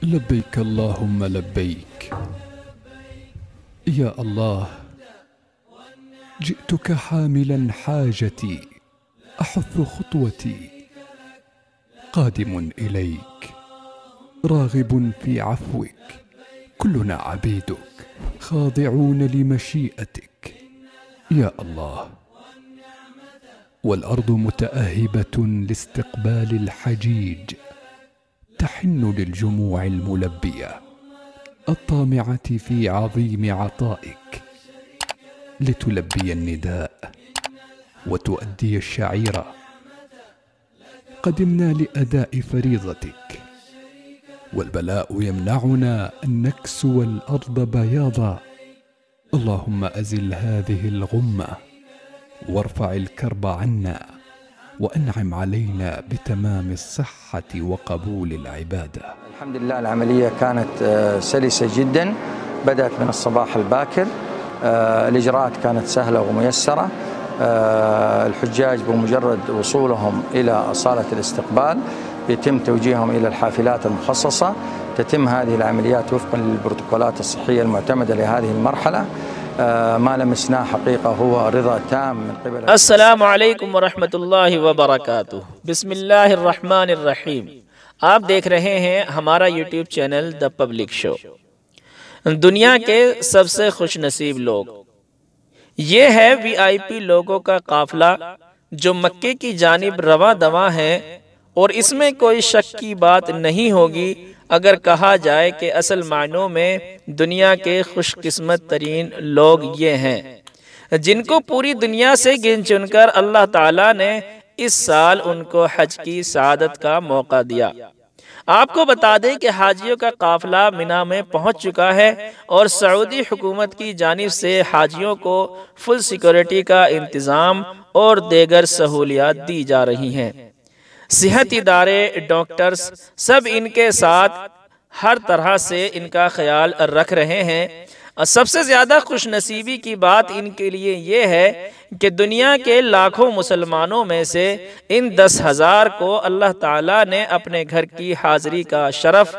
لبيك اللهم لبيك. يا الله، جئتك حاملا حاجتي، أحث خطوتي، قادم إليك، راغب في عفوك. كلنا عبيدك خاضعون لمشيئتك يا الله. والأرض متأهبة لاستقبال الحجيج، تحن للجموع الملبية الطامعة في عظيم عطائك، لتلبي النداء وتؤدي الشعيرة. قدمنا لأداء فريضتك، والبلاء يمنعنا أن نكسو الأرض بياضا. اللهم أزل هذه الغمة وارفع الكرب عنا، وأنعم علينا بتمام الصحة وقبول العبادة. الحمد لله، العملية كانت سلسة جدا، بدأت من الصباح الباكر. الإجراءات كانت سهلة وميسرة. الحجاج بمجرد وصولهم إلى صالة الاستقبال يتم توجيههم إلى الحافلات المخصصة. تتم هذه العمليات وفقا للبروتوكولات الصحية المعتمدة لهذه المرحلة. ما لمسناه حقيقة هو رضا تام من قبل. السلام علیکم ورحمۃ اللہ وبرکاتہ۔ بسم اللہ الرحمن الرحیم۔ آپ دیکھ رہے ہیں ہمارا یوٹیوب چینل دا پبلک شو۔ دنیا کے سب سے خوش نصیب لوگ، یہ ہے وی آئی پی لوگوں کا قافلہ جو مکے کی جانب رواں دواں ہے، اور اس میں کوئی شک کی بات نہیں ہوگی اگر کہا جائے کہ اصل معنوں میں دنیا کے خوش قسمت ترین لوگ یہ ہیں جن کو پوری دنیا سے گن چن کر اللہ تعالیٰ نے اس سال ان کو حج کی سعادت کا موقع دیا۔ آپ کو بتا دیں کہ حاجیوں کا قافلہ مینا میں پہنچ چکا ہے، اور سعودی حکومت کی جانب سے حاجیوں کو فل سیکورٹی کا انتظام اور دیگر سہولیات دی جا رہی ہیں۔ صحت ادارے، ڈاکٹرز سب ان کے ساتھ ہر طرح سے ان کا خیال رکھ رہے ہیں۔ سب سے زیادہ خوش نصیبی کی بات ان کے لیے یہ ہے کہ دنیا کے لاکھوں مسلمانوں میں سے ان 10,000 کو اللہ تعالیٰ نے اپنے گھر کی حاضری کا شرف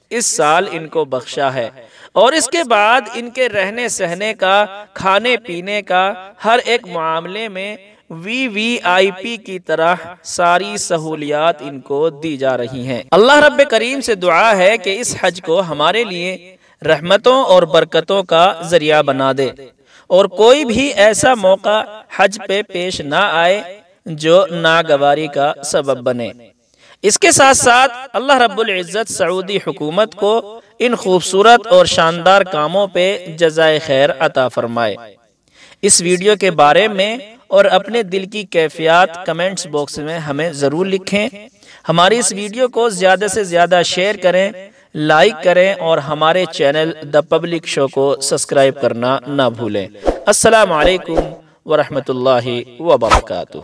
اس سال ان کو بخشا ہے، اور اس کے بعد ان کے رہنے سہنے کا، کھانے پینے کا، ہر ایک معاملے میں وی آئی پی کی طرح ساری سہولیات ان کو دی جا رہی ہیں۔ اللہ رب کریم سے دعا ہے کہ اس حج کو ہمارے لیے رحمتوں اور برکتوں کا ذریعہ بنا دے، اور کوئی بھی ایسا موقع حج پہ پیش نہ آئے جو ناگواری کا سبب بنے۔ اس کے ساتھ ساتھ اللہ رب العزت سعودی حکومت کو ان خوبصورت اور شاندار کاموں پہ جزائے خیر عطا فرمائے۔ اس ویڈیو کے بارے میں اور اپنے دل کی کیفیات کمنٹس باکس میں ہمیں ضرور لکھیں۔ ہماری اس ویڈیو کو زیادہ سے زیادہ شیئر کریں، لائک کریں، اور ہمارے چینل دا پبلک شو کو سبسکرائب کرنا نہ بھولیں۔ السلام علیکم ورحمۃ اللہ وبرکاتہ۔